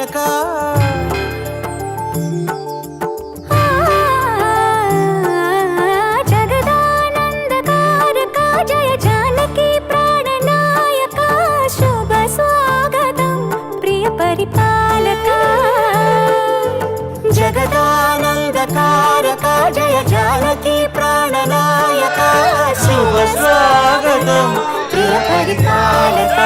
నాయక జగదానందకారక జయ జానకి ప్రాణనాయక శుభ స్వాగతం ప్రియ పరిపాలక జగదానందకారక జయ జానకి ప్రాణనాయక శుభ స్వాగతం ప్రియ పరిపాలక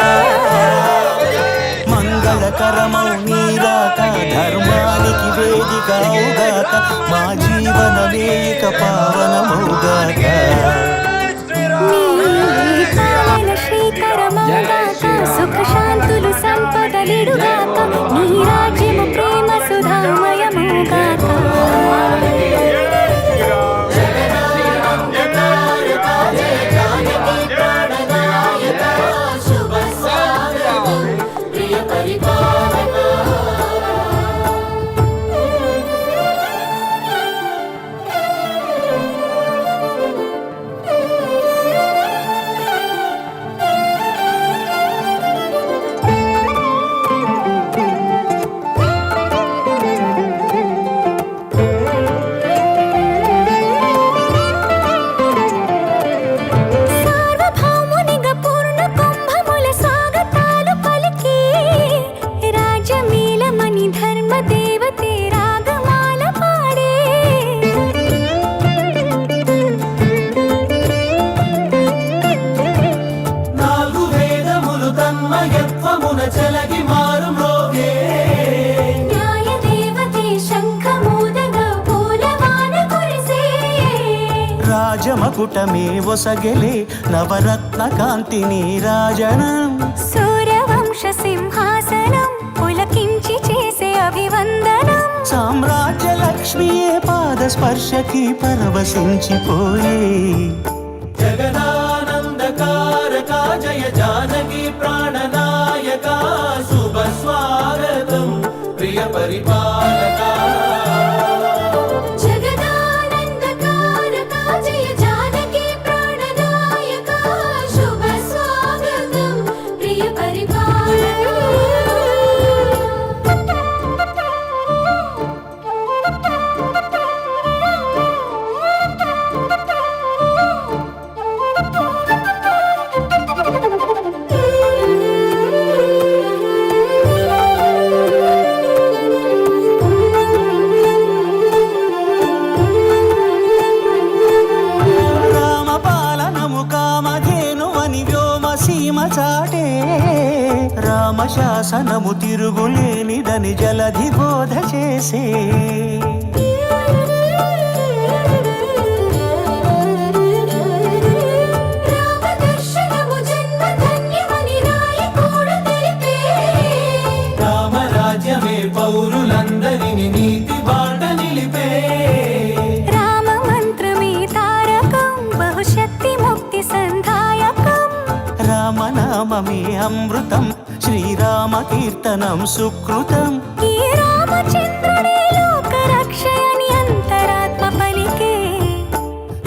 మంగళకరమౌ నీరాక ధర్మానికి వేదిక అవుగాక మా జీవనమే ఇక పావనమౌగాక శ్రీకరమౌగాక సుఖ శాంతులు సంపదలిడుగాక నీ రాజ్యము ప్రేమ సుధామయమౌగాక రాజమకుటమే ఒసగెలే నవరత్న కాంతి నీరాజనం సూర్యవంశ సింహాసనం పులకించి చేసే అభివందనం సామ్రాజ్య లక్ష్మియే పాద స్పర్శకి పరవశించిపోయే జగదానందకారక జయ జానకి ప్రాణనాయక శుభ స్వాగతం ప్రియ పరిపాలక చాటే రామశాసనము తిరుగులేనిదని జలధి బోధ చేసే రామరాజ్యమే పౌరులందరిని నీతి బాట నిలిపే రామ మంత్రమే తారకం బహుశక్తి ముక్తి సంధాయకం రామనామమే అమృతం శ్రీరామ కీర్తనం సుకృతం ఈ రామచంద్రుడే లోక రక్షయని అంతరాత్మ పలికే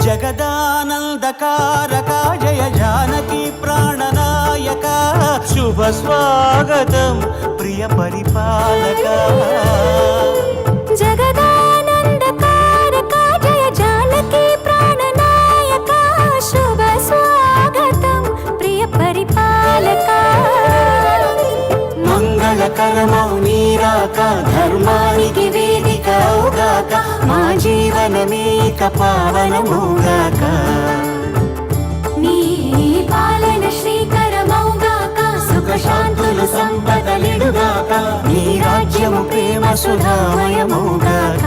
జగదానందకారక జయ జానకి ప్రాణనాయక శుభ స్వాగతం ప్రియ పరిపాలక జగదానందకారక జయ జానకి ప్రాణనాయక శుభ స్వాగతం ప్రియ పరిపాలక మంగళకరమౌ నీరాక ధర్మానికి వేదిక అవుగాక మా జీవనమే ఇక పావనమౌగాక నీ పాలన శ్రీకరమౌగాక సుఖ శాంతులు సంపదలిడుగాక నీ రాజ్యము ప్రేమ సుధామయమౌగాక